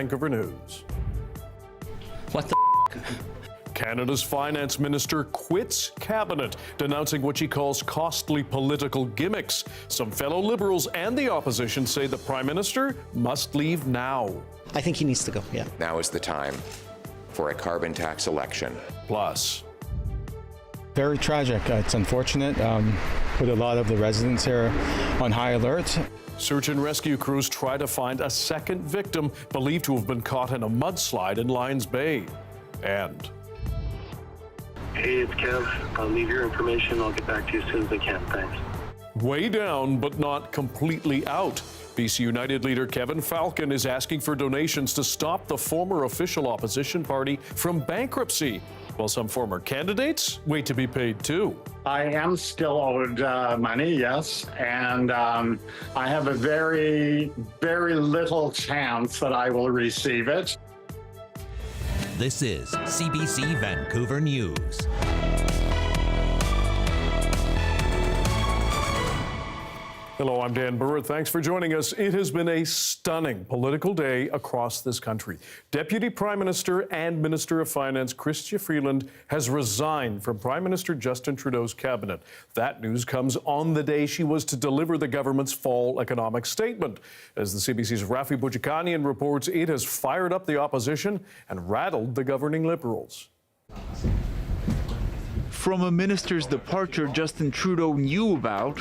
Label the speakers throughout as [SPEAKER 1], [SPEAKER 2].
[SPEAKER 1] Vancouver News.
[SPEAKER 2] What the
[SPEAKER 1] Canada's finance minister quits cabinet, denouncing what she calls costly political gimmicks. Some fellow Liberals and the opposition say the Prime Minister must leave now.
[SPEAKER 3] I think he needs to go, yeah.
[SPEAKER 4] Now is the time for a carbon tax election.
[SPEAKER 1] Plus,
[SPEAKER 5] very tragic. It's unfortunate. Put a lot of the residents here on high alert.
[SPEAKER 1] search and rescue crews try to find a second victim believed to have been caught in a mudslide in Lions Bay. And
[SPEAKER 6] hey, it's Kev. I'll leave your information. I'll get back to you as soon as I can. Thanks.
[SPEAKER 1] way down, but not completely out. BC United leader Kevin Falcon is asking for donations to stop the former official opposition party from bankruptcy, while some former candidates wait to be paid too.
[SPEAKER 7] I am still owed money, yes, and I have a very, very little chance that I will receive it.
[SPEAKER 8] This is CBC Vancouver News.
[SPEAKER 1] Hello, I'm Dan Burritt. Thanks for joining us. It has been a stunning political day across this country. Deputy Prime Minister and Minister of Finance Chrystia Freeland has resigned from Prime Minister Justin Trudeau's cabinet. That news comes on the day she was to deliver the government's fall economic statement. As the CBC's Rafi Bujikanian reports, it has fired up the opposition and rattled the governing Liberals.
[SPEAKER 9] From a minister's departure Justin Trudeau knew about,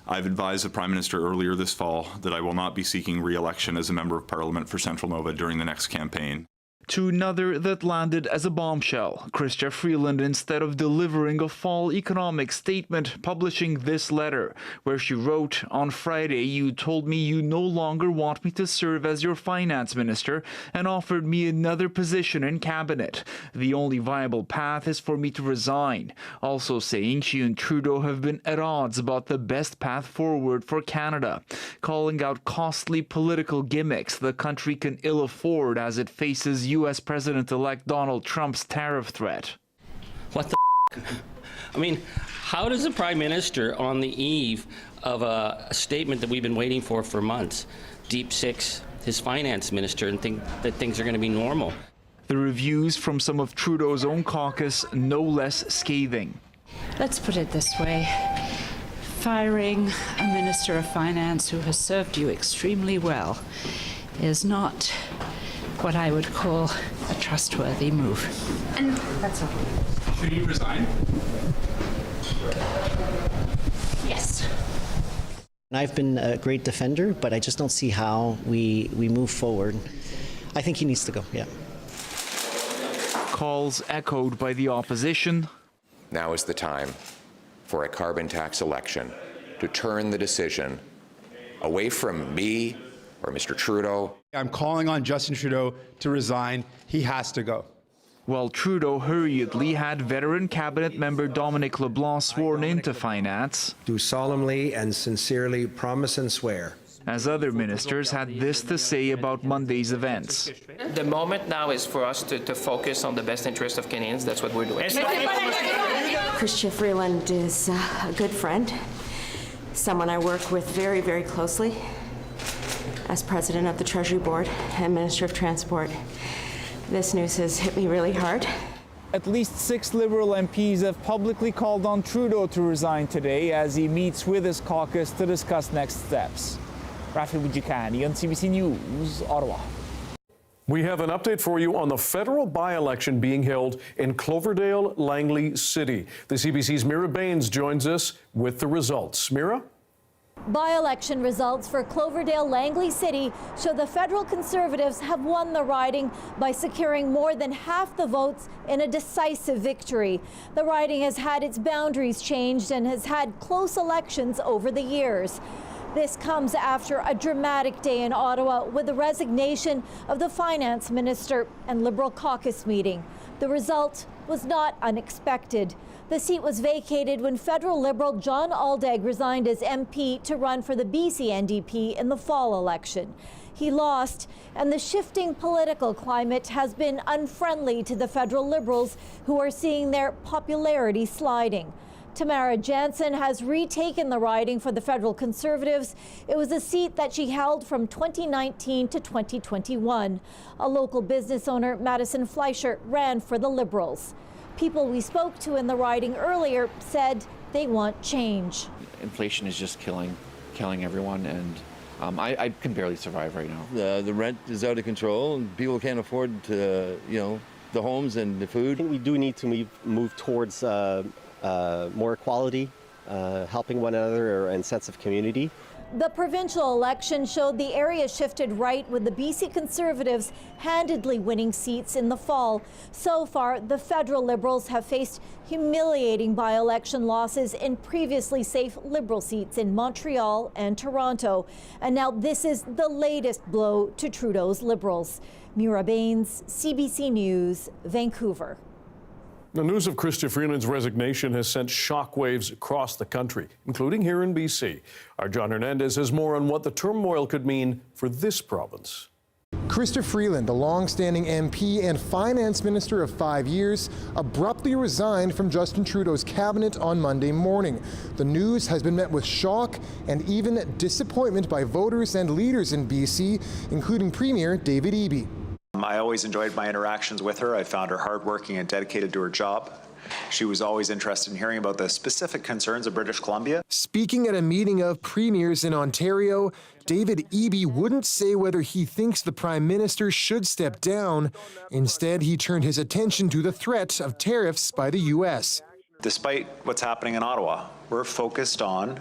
[SPEAKER 10] I've advised the Prime Minister earlier this fall that I will not be seeking re-election as a Member of Parliament for Central Nova during the next campaign.
[SPEAKER 9] to another that landed as a bombshell. Chrystia Freeland, instead of delivering a fall economic statement, publishing this letter, where she wrote, "On Friday, you told me you no longer want me to serve as your finance minister and offered me another position in cabinet. The only viable path is for me to resign." Also saying she and Trudeau have been at odds about the best path forward for Canada, calling out costly political gimmicks the country can ill afford as it faces U.S. President-elect Donald Trump's tariff threat.
[SPEAKER 2] What the I mean, how does the Prime Minister, on the eve of a statement that we've been waiting for months, deep six his finance minister and think that things are going to be normal?
[SPEAKER 9] The reviews from some of Trudeau's own caucus no less scathing.
[SPEAKER 11] Let's put it this way. Firing a Minister of Finance who has served you extremely well is not what I would call a trustworthy move. And that's all.
[SPEAKER 12] Should he resign?
[SPEAKER 11] Yes.
[SPEAKER 3] I've been a great defender, but I just don't see how we move forward. I think he needs to go, yeah.
[SPEAKER 9] Calls echoed by the opposition.
[SPEAKER 4] Now is the time for a carbon tax election to turn the decision away from me or Mr. Trudeau.
[SPEAKER 12] I'm calling on Justin Trudeau to resign. He has to go.
[SPEAKER 9] While Trudeau hurriedly had veteran cabinet member Dominic LeBlanc sworn into finance,
[SPEAKER 13] do solemnly and sincerely promise and swear.
[SPEAKER 9] As other ministers had this to say about Monday's events.
[SPEAKER 14] The moment now is for us to focus on the best interest of Canadians. That's what we're doing.
[SPEAKER 15] Chrystia Freeland is a good friend, someone I work with very, very closely. As President of the Treasury Board and Minister of Transport, this news has hit me really hard.
[SPEAKER 9] At least 6 Liberal MPs have publicly called on Trudeau to resign today as he meets with his caucus to discuss next steps. Rafi Bujikani on CBC News, Ottawa.
[SPEAKER 1] We have an update for you on the federal by-election being held in Cloverdale, Langley City. The CBC's Mira Baines joins us with the results. Mira?
[SPEAKER 16] By-election results for Cloverdale Langley City show the federal Conservatives have won the riding by securing more than half the votes in a decisive victory. The riding has had its boundaries changed and has had close elections over the years. This comes after a dramatic day in Ottawa with the resignation of the finance minister and Liberal caucus meeting. The result was not unexpected. The seat was vacated when federal Liberal John Aldag resigned as MP to run for the BC NDP in the fall election. He lost, and the shifting political climate has been unfriendly to the federal Liberals, who are seeing their popularity sliding. Tamara Jansen has retaken the riding for the federal Conservatives. It was a seat that she held from 2019 to 2021. A local business owner, Madison Fleischer, ran for the Liberals. People we spoke to in the riding earlier said they want change.
[SPEAKER 17] Inflation is just killing everyone, and I can barely survive right now.
[SPEAKER 18] The rent is out of control, and people can't afford to, the homes and the food.
[SPEAKER 19] I think we do need to move towards more equality, helping one another, and sense of community.
[SPEAKER 16] The provincial election showed the area shifted right, with the BC Conservatives handedly winning seats in the fall. So far, the federal Liberals have faced humiliating by-election losses in previously safe Liberal seats in Montreal and Toronto. And now this is the latest blow to Trudeau's Liberals. Mira Baines, CBC News, Vancouver.
[SPEAKER 1] The news of Chrystia Freeland's resignation has sent shockwaves across the country, including here in BC. Our John Hernandez has more on what the turmoil could mean for this province.
[SPEAKER 20] Chrystia Freeland, a long-standing MP and finance minister of 5 years, abruptly resigned from Justin Trudeau's cabinet on Monday morning. The news has been met with shock and even disappointment by voters and leaders in BC, including Premier David Eby.
[SPEAKER 21] I always enjoyed my interactions with her. I found her hardworking and dedicated to her job. She was always interested in hearing about the specific concerns of British Columbia.
[SPEAKER 20] Speaking at a meeting of premiers in Ontario, David Eby wouldn't say whether he thinks the Prime Minister should step down. Instead, he turned his attention to the threat of tariffs by the U.S.
[SPEAKER 21] Despite what's happening in Ottawa, we're focused on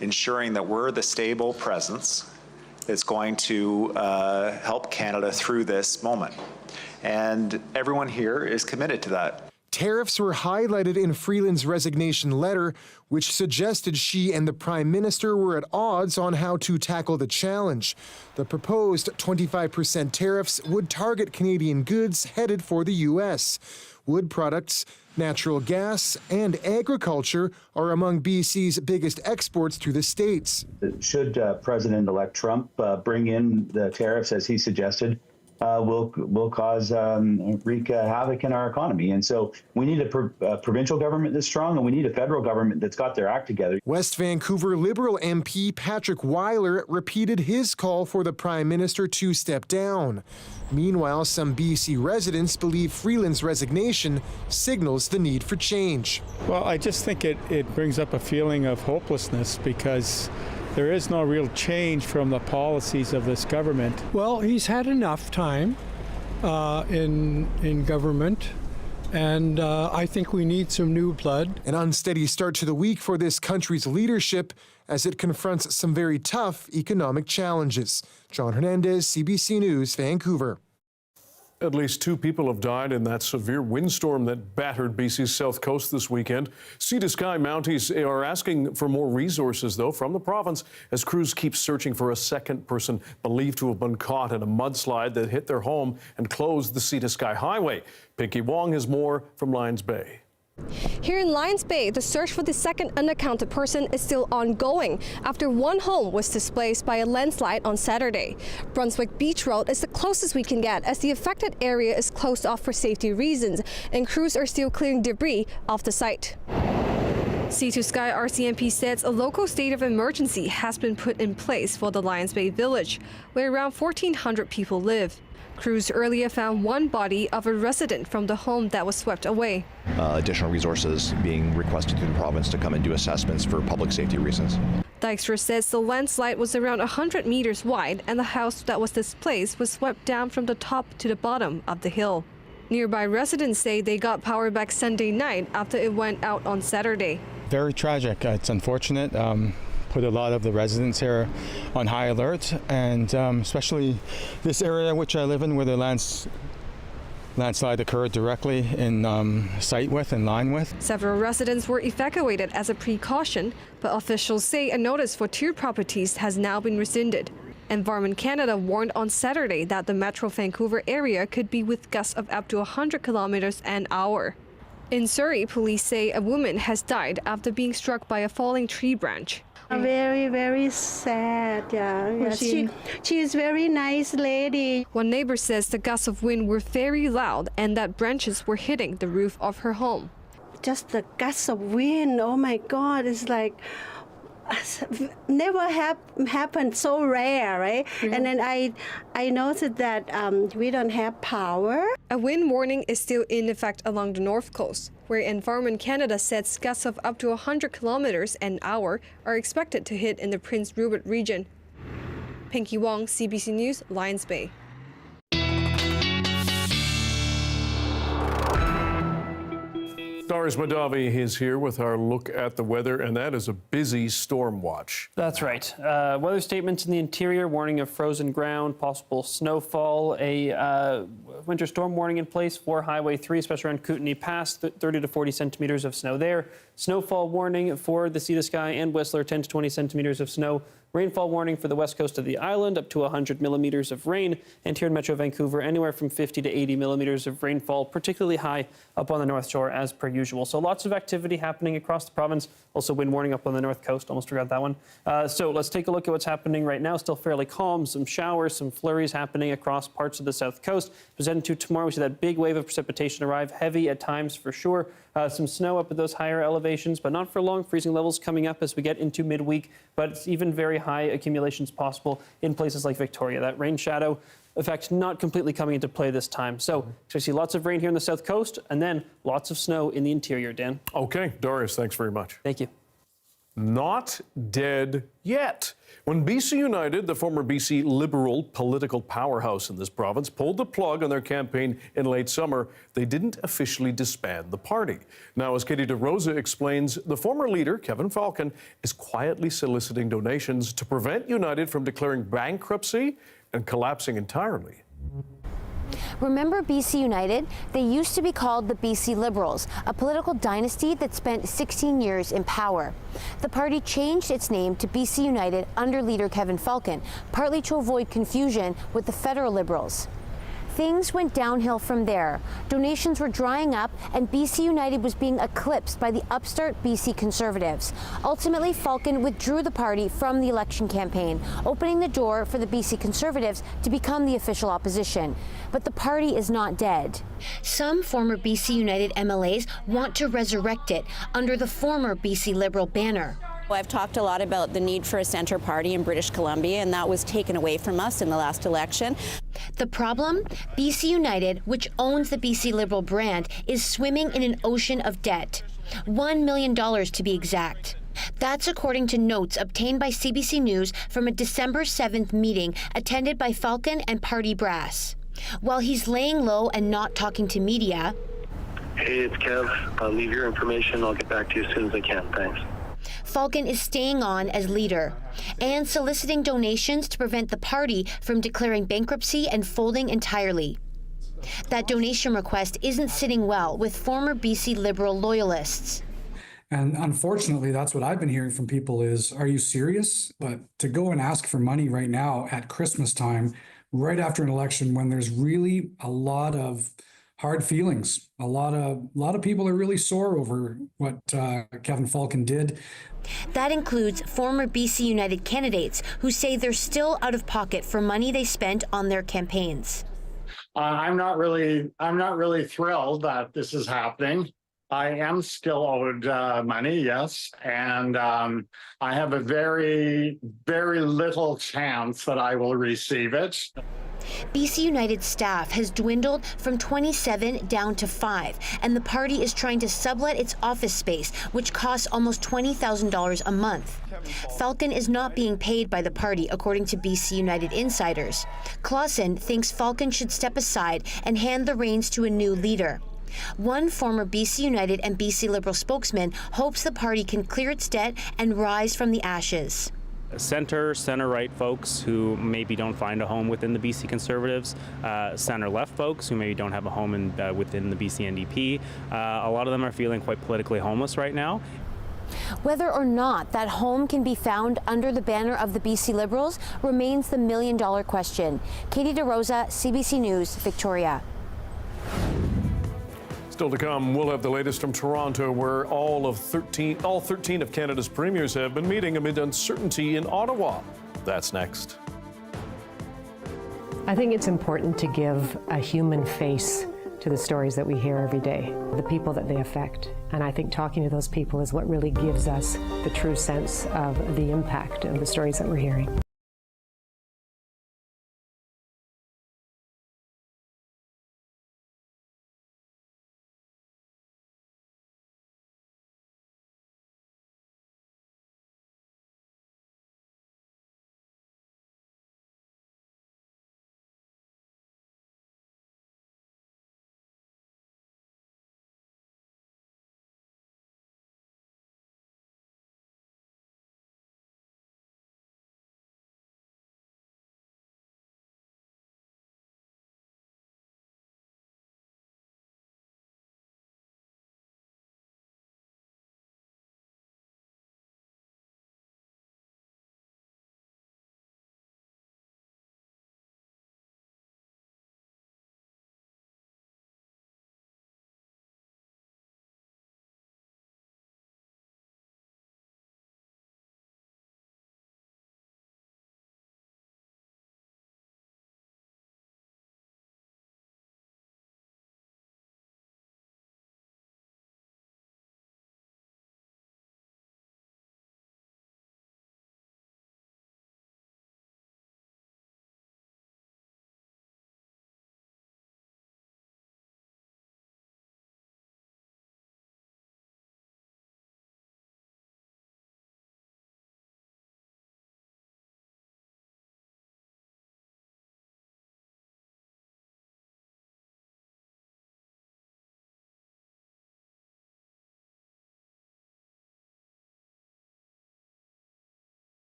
[SPEAKER 21] ensuring that we're the stable presence that's going to help Canada through this moment. And everyone here is committed to that.
[SPEAKER 20] Tariffs were highlighted in Freeland's resignation letter, which suggested she and the Prime Minister were at odds on how to tackle the challenge. The proposed 25% tariffs would target Canadian goods headed for the U.S. Wood products, natural gas, and agriculture are among BC's biggest exports to the states.
[SPEAKER 22] Should President-elect Trump bring in the tariffs as he suggested, will wreak havoc in our economy. And so we need a provincial government that's strong, and we need a federal government that's got their act together.
[SPEAKER 20] West Vancouver Liberal MP Patrick Weiler repeated his call for the Prime Minister to step down. Meanwhile, some BC residents believe Freeland's resignation signals the need for change.
[SPEAKER 5] Well, I just think it brings up a feeling of hopelessness because there is no real change from the policies of this government.
[SPEAKER 23] Well, he's had enough time in government, and I think we need some new blood.
[SPEAKER 20] An unsteady start to the week for this country's leadership as it confronts some very tough economic challenges. John Hernandez, CBC News, Vancouver.
[SPEAKER 1] At least 2 people have died in that severe windstorm that battered BC's south coast this weekend. Sea to Sky Mounties are asking for more resources, though, from the province as crews keep searching for a second person believed to have been caught in a mudslide that hit their home and closed the Sea to Sky Highway. Pinky Wong has more from Lions Bay.
[SPEAKER 24] Here in Lions Bay, the search for the second unaccounted person is still ongoing after one home was displaced by a landslide on Saturday. Brunswick Beach Road is the closest we can get as the affected area is closed off for safety reasons and crews are still clearing debris off the site. Sea to Sky RCMP says a local state of emergency has been put in place for the Lions Bay village, where around 1,400 people live. Crews earlier found one body of a resident from the home that was swept away.
[SPEAKER 25] Additional resources being requested through the province to come and do assessments for public safety reasons.
[SPEAKER 24] Dykstra says the landslide was around 100 meters wide and the house that was displaced was swept down from the top to the bottom of the hill. Nearby residents say they got power back Sunday night after it went out on Saturday.
[SPEAKER 5] Very tragic. It's unfortunate. Put a lot of the residents here on high alert, and especially this area which I live in where the landslide occurred directly in sight with and line with.
[SPEAKER 24] Several residents were evacuated as a precaution, but officials say a notice for 2 properties has now been rescinded. Environment Canada warned on Saturday that the Metro Vancouver area could be with gusts of up to 100 kilometers an hour. In Surrey, police say a woman has died after being struck by a falling tree branch.
[SPEAKER 26] Very, very sad. Yeah. She is very nice lady.
[SPEAKER 24] One neighbor says the gusts of wind were very loud and that branches were hitting the roof of her home.
[SPEAKER 26] just the gusts of wind. Oh my God, it's like never happened, so rare, right? And then I noticed that we don't have power.
[SPEAKER 24] A wind warning is still in effect along the north coast, where Environment Canada says gusts of up to 100 kilometers an hour are expected to hit in the Prince Rupert region. Pinky Wong, CBC News, Lions Bay.
[SPEAKER 1] Doris Madavi is here with our look at the weather, and that is a busy storm watch.
[SPEAKER 2] That's right. Weather statements in the interior, warning of frozen ground, possible snowfall, a winter storm warning in place for Highway 3, especially around Kootenay Pass, 30 to 40 centimeters of snow there. Snowfall warning for the Sea to Sky and Whistler, 10 to 20 centimeters of snow. Rainfall warning for the west coast of the island, up to 100 millimeters of rain. And here in Metro Vancouver, anywhere from 50 to 80 millimeters of rainfall, particularly high up on the North Shore as per usual. So lots of activity happening across the province. Also wind warning up on the north coast. Almost forgot that one. So let's take a look at what's happening right now. Still fairly calm. Some showers, some flurries happening across parts of the south coast. Presented to tomorrow, we see that big wave of precipitation arrive. Heavy at times for sure. Some snow up at those higher elevations, but not for long. Freezing levels coming up as we get into midweek, but it's even very high accumulations possible in places like Victoria. That rain shadow effect not completely coming into play this time. So I see lots of rain here in the south coast and then lots of snow in the interior, Dan.
[SPEAKER 1] Okay, Doris, thanks very much.
[SPEAKER 2] Thank you.
[SPEAKER 1] Not dead yet. When BC United, the former BC Liberal political powerhouse in this province, pulled the plug on their campaign in late summer, they didn't officially disband the party. Now, as Katie DeRosa explains, the former leader, Kevin Falcon, is quietly soliciting donations to prevent United from declaring bankruptcy and collapsing entirely.
[SPEAKER 6] Remember BC United? They used to be called the BC Liberals, a political dynasty that spent 16 years in power. The party changed its name to BC United under leader Kevin Falcon, partly to avoid confusion with the federal Liberals. Things went downhill from there. Donations were drying up, and BC United was being eclipsed by the upstart BC Conservatives. Ultimately, Falcon withdrew the party from the election campaign, opening the door for the BC Conservatives to become the official opposition. But the party is not dead. Some former BC United MLAs want to resurrect it under the former BC Liberal banner.
[SPEAKER 7] I've talked a lot about the need for a centre party in British Columbia, and that was taken away from us in the last election.
[SPEAKER 6] The problem? BC United, which owns the BC Liberal brand, is swimming in an ocean of debt. $1 million to be exact. That's according to notes obtained by CBC News from a December 7th meeting attended by Falcon and party brass. While he's laying low and not talking to media.
[SPEAKER 8] Hey, it's Kev. I'll leave your information. I'll get back to you as soon as I can. Thanks.
[SPEAKER 6] Falcon is staying on as leader and soliciting donations to prevent the party from declaring bankruptcy and folding entirely. That donation request isn't sitting well with former BC Liberal loyalists.
[SPEAKER 10] And unfortunately, that's what I've been hearing from people is, are you serious? But to go and ask for money right now at Christmas time, right after an election when there's really a lot of hard feelings. A lot of people are really sore over what Kevin Falcon did.
[SPEAKER 6] That includes former BC United candidates who say they're still out of pocket for money they spent on their campaigns.
[SPEAKER 11] I'm not really thrilled that this is happening. I am still owed money, yes, and I have a very, very little chance that I will receive it.
[SPEAKER 6] BC United staff has dwindled from 27 down to 5, and the party is trying to sublet its office space, which costs almost $20,000 a month. Falcon is not being paid by the party, according to BC United insiders. Clausen thinks Falcon should step aside and hand the reins to a new leader. One former BC United and BC Liberal spokesman hopes the party can clear its debt and rise from the ashes.
[SPEAKER 27] Center-right folks who maybe don't find a home within the BC Conservatives, center-left folks who maybe don't have a home within the BC NDP. A lot of them are feeling quite politically homeless right now.
[SPEAKER 6] Whether or not that home can be found under the banner of the BC Liberals remains the million-dollar question. Katie DeRosa, CBC News, Victoria.
[SPEAKER 1] Still to come, we'll have the latest from Toronto, where all 13 of Canada's premiers have been meeting amid uncertainty in Ottawa. That's next.
[SPEAKER 28] I think it's important to give a human face
[SPEAKER 3] to the stories that we hear every day, the people that they affect. And I think talking to those people is what really gives us the true sense of the impact of the stories that we're hearing.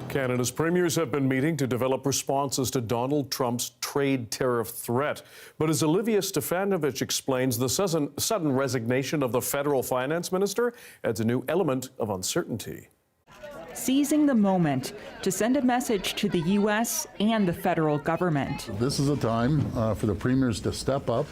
[SPEAKER 1] Canada's premiers have been meeting to develop responses to Donald Trump's trade tariff threat. But as Olivia Stefanovich explains, the sudden resignation of the federal finance minister adds a new element of uncertainty.
[SPEAKER 4] Seizing the moment to send a message to the U.S. and the federal government.
[SPEAKER 9] This is a time for the premiers to step up,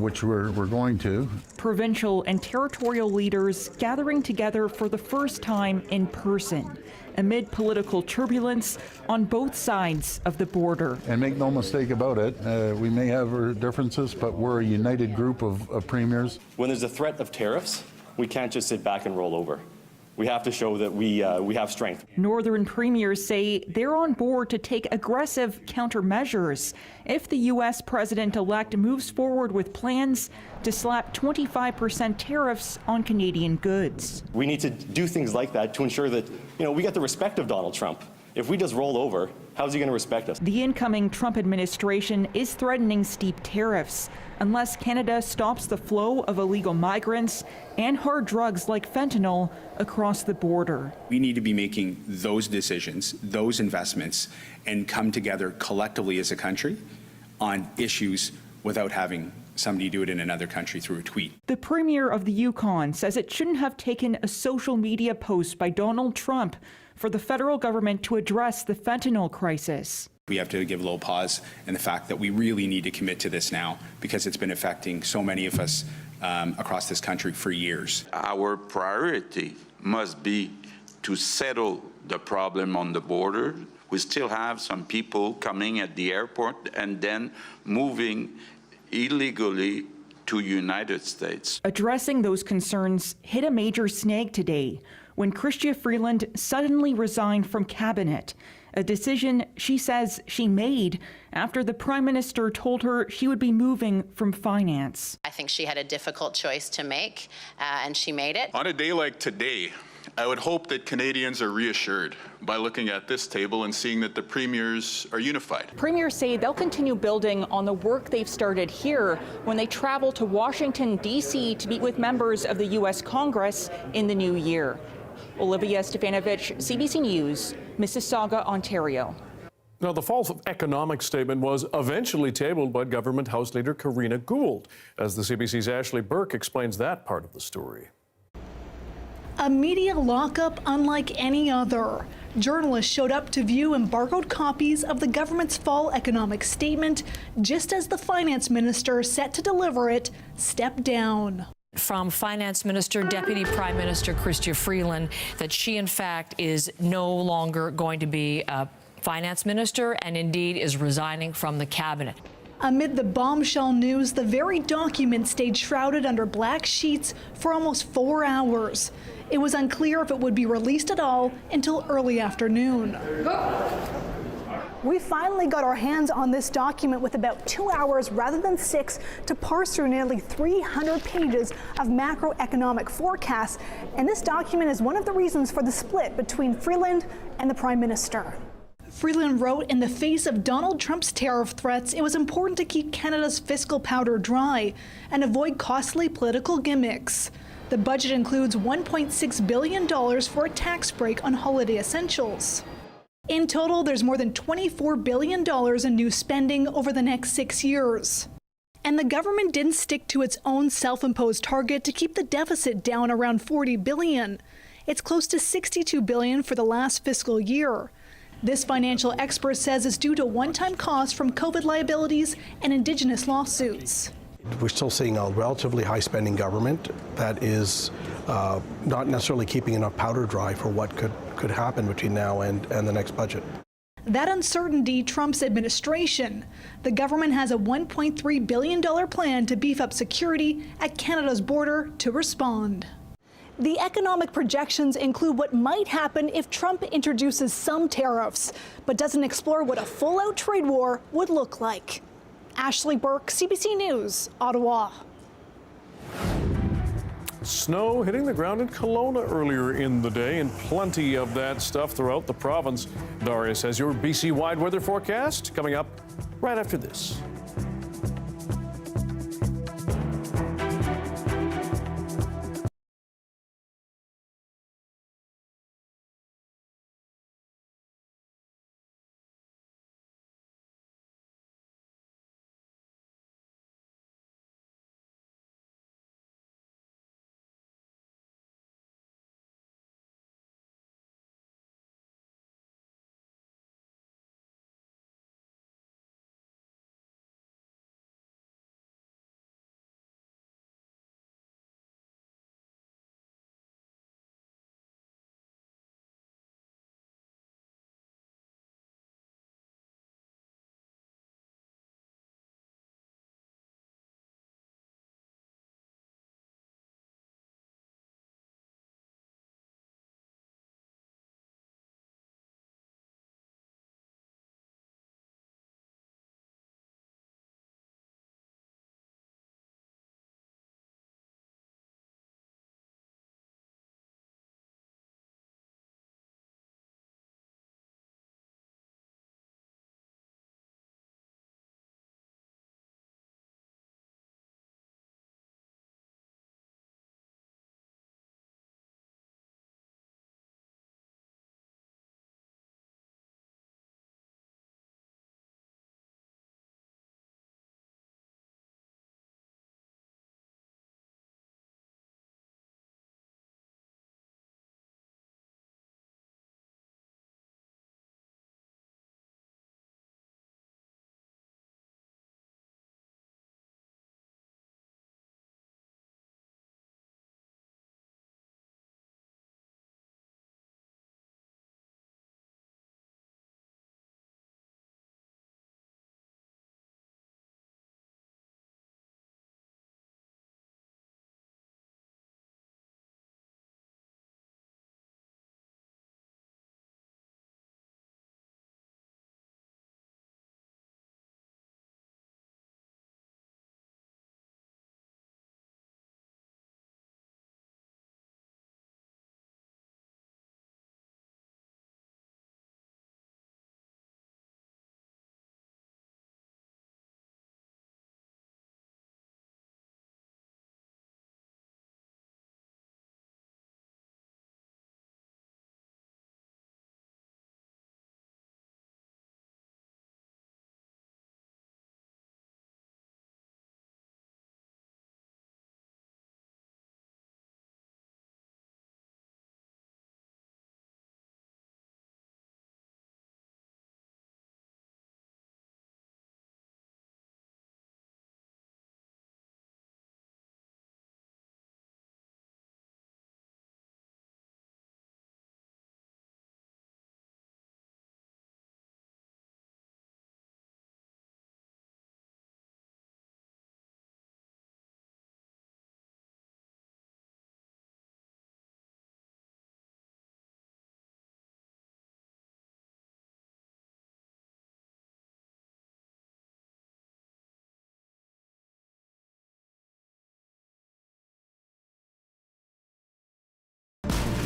[SPEAKER 9] which we're going to.
[SPEAKER 4] Provincial and territorial leaders gathering together for the first time in person amid political turbulence on both sides of the border.
[SPEAKER 9] And make no mistake about it, we may have our differences, but we're a united group of premiers.
[SPEAKER 12] When there's a threat of tariffs, we can't just sit back and roll over. We have to show that we have strength.
[SPEAKER 4] Northern premiers say they're on board to take aggressive countermeasures if the U.S. president-elect moves forward with plans to slap 25% tariffs on Canadian goods.
[SPEAKER 12] We need to do things like that to ensure that we get the respect of Donald Trump. If we just roll over, how's he going to respect us?
[SPEAKER 4] The incoming Trump administration is threatening steep tariffs unless Canada stops the flow of illegal migrants and hard drugs like fentanyl across the border.
[SPEAKER 13] We need to be making those decisions, those investments, and come together collectively as a country on issues without having somebody do it in another country through a tweet.
[SPEAKER 4] The Premier of the Yukon says it shouldn't have taken a social media post by Donald Trump for the federal government to address the fentanyl crisis.
[SPEAKER 13] We have to give a little pause in the fact that we really need to commit to this now because it's been affecting so many of us across this country for years.
[SPEAKER 14] Our priority must be to settle the problem on the border. We still have some people coming at the airport and then moving illegally to United States.
[SPEAKER 4] Addressing those concerns hit a major snag today when Chrystia Freeland suddenly resigned from cabinet, a decision she says she made after the Prime Minister told her she would be moving from finance.
[SPEAKER 15] I think she had a difficult choice to make, and she made it.
[SPEAKER 16] On a day like today, I would hope that Canadians are reassured by looking at this table and seeing that the premiers are unified.
[SPEAKER 4] Premiers say they'll continue building on the work they've started here when they travel to Washington, D.C. to meet with members of the U.S. Congress in the new year. Olivia Stefanovich, CBC News, Mississauga, Ontario.
[SPEAKER 1] Now, the fall economic statement was eventually tabled by Government House Leader Karina Gould, as the CBC's Ashley Burke explains that part of the story.
[SPEAKER 17] A media lockup unlike any other. Journalists showed up to view embargoed copies of the government's fall economic statement just as the finance minister set to deliver it stepped down.
[SPEAKER 18] From Finance Minister, Deputy Prime Minister Chrystia Freeland, that she, in fact, is no longer going to be a finance minister and indeed is resigning from the cabinet.
[SPEAKER 17] Amid the bombshell news, the very document stayed shrouded under black sheets for almost 4 hours. It was unclear if it would be released at all until early afternoon. We finally got our hands on this document with about 2 hours rather than 6 to parse through nearly 300 pages of macroeconomic forecasts. And this document is one of the reasons for the split between Freeland and the Prime Minister. Freeland wrote, in the face of Donald Trump's tariff threats, it was important to keep Canada's fiscal powder dry and avoid costly political gimmicks. The budget includes $1.6 billion for a tax break on holiday essentials. In total, there's more than $24 billion in new spending over the next 6 years. And the government didn't stick to its own self-imposed target to keep the deficit down around $40 billion. It's close to $62 billion for the last fiscal year. This financial expert says it's due to one-time costs from COVID liabilities and Indigenous lawsuits.
[SPEAKER 19] We're still seeing a relatively high-spending government that is not necessarily keeping enough powder dry for what could happen between now and the next budget.
[SPEAKER 17] That uncertainty trumps administration. The government has a $1.3 billion plan to beef up security at Canada's border to respond. The economic projections include what might happen if Trump introduces some tariffs, but doesn't explore what a full-out trade war would look like. Ashley Burke, CBC News, Ottawa.
[SPEAKER 1] Snow hitting the ground in Kelowna earlier in the day, and plenty of that stuff throughout the province. Darius has your BC-wide weather forecast coming up right after this.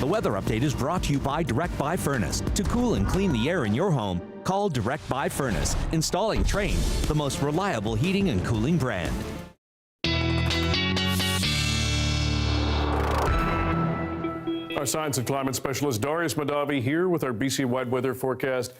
[SPEAKER 5] The weather update is brought to you by Direct Buy Furnace. To cool and clean the air in your home, call Direct Buy Furnace. Installing Trane, the most reliable heating and cooling brand.
[SPEAKER 1] Our science and climate specialist Darius Madavi here with our BC-wide weather forecast,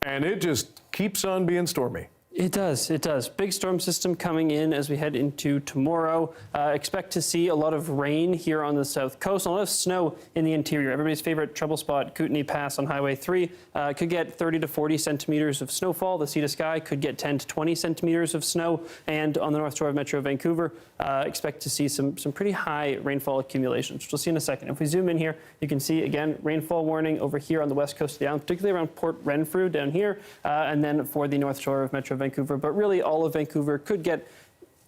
[SPEAKER 1] and it just keeps on being stormy.
[SPEAKER 2] It does. It does. Big storm system coming in as we head into tomorrow. Expect to see a lot of rain here on the south coast, a lot of snow in the interior. Everybody's favorite trouble spot, Kootenay Pass on Highway 3, could get 30 to 40 centimeters of snowfall. The sea to sky could get 10 to 20 centimeters of snow. And on the north shore of Metro Vancouver, expect to see some pretty high rainfall accumulations, which we'll see in a second. If we zoom in here, you can see, again, rainfall warning over here on the west coast of the island, particularly around Port Renfrew down here, and then for the north shore of Metro Vancouver. But really, all of Vancouver could get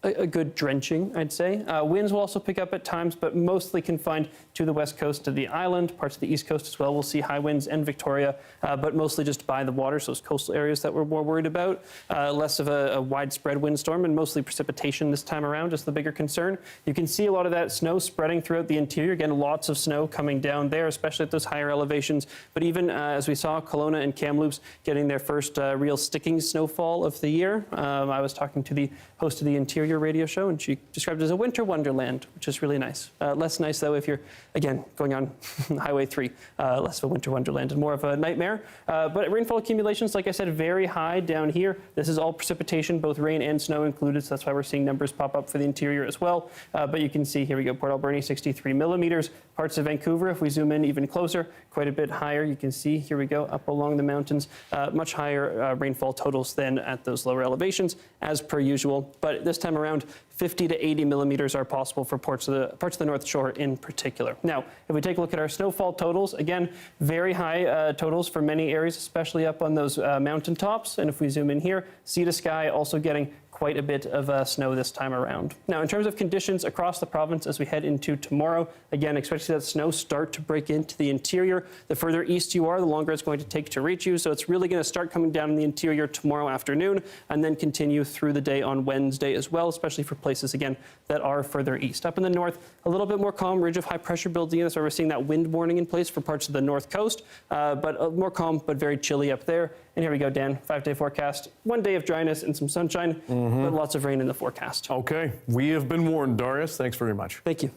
[SPEAKER 2] a good drenching, I'd say. Winds will also pick up at times, but mostly confined to the west coast of the island, parts of the east coast as well. We'll see high winds and Victoria, but mostly just by the water, so those coastal areas that we're more worried about. Less of a widespread windstorm and mostly precipitation this time around is the bigger concern. You can see a lot of that snow spreading throughout the interior. Again, lots of snow coming down there, especially at those higher elevations. But even as we saw, Kelowna and Kamloops getting their first real sticking snowfall of the year. I was talking to the host of the Interior radio show, and she described it as a winter wonderland, which is really nice. Less nice, though, if you're, again, going on Highway 3. Less of a winter wonderland and more of a nightmare. But rainfall accumulations, like I said, very high down here. This is all precipitation, both rain and snow included, so that's why we're seeing numbers pop up for the interior as well. But you can see, here we go, Port Alberni, 63 millimeters. Parts of Vancouver, if we zoom in even closer, quite a bit higher. You can see, here we go, up along the mountains, much higher rainfall totals than at those lower elevations, as per usual. But this time around, 50 to 80 millimeters are possible for parts of the North Shore in particular. Now, if we take a look at our snowfall totals, again, very high totals for many areas, especially up on those mountain tops. And if we zoom in here, sea to sky also getting quite a bit of snow this time around. Now, in terms of conditions across the province as we head into tomorrow, again, expect to see that snow start to break into the interior. The further east you are, the longer it's going to take to reach you. So it's really going to start coming down in the interior tomorrow afternoon and then continue through the day on Wednesday as well, especially for places, again, that are further east. Up in the north, a little bit more calm, ridge of high pressure building in. That's why we're seeing that wind warning in place for parts of the north coast, but more calm, but very chilly up there. And here we go, Dan, 5-day forecast. 1 day of dryness and some sunshine, but lots of rain in the forecast.
[SPEAKER 1] Okay, we have been warned, Darius. Thanks very much.
[SPEAKER 2] Thank you.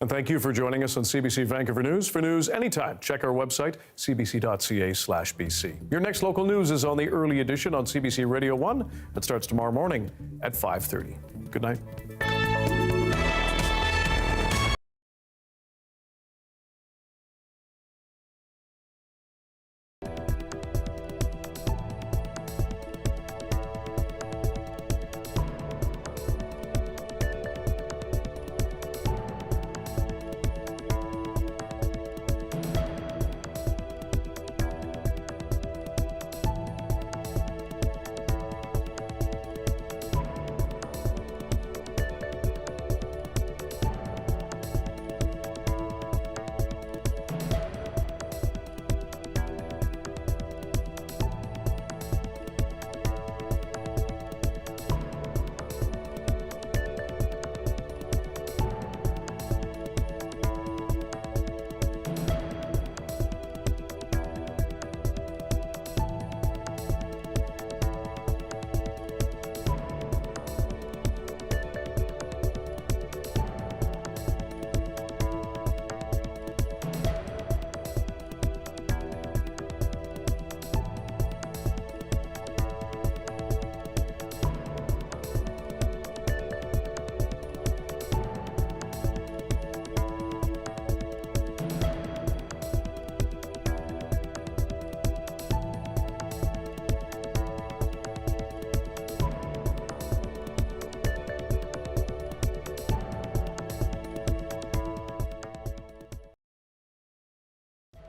[SPEAKER 1] And thank you for joining us on CBC Vancouver News. For news anytime, check our website, cbc.ca/BC. Your next local news is on the early edition on CBC Radio 1. That starts tomorrow morning at 5:30. Good night.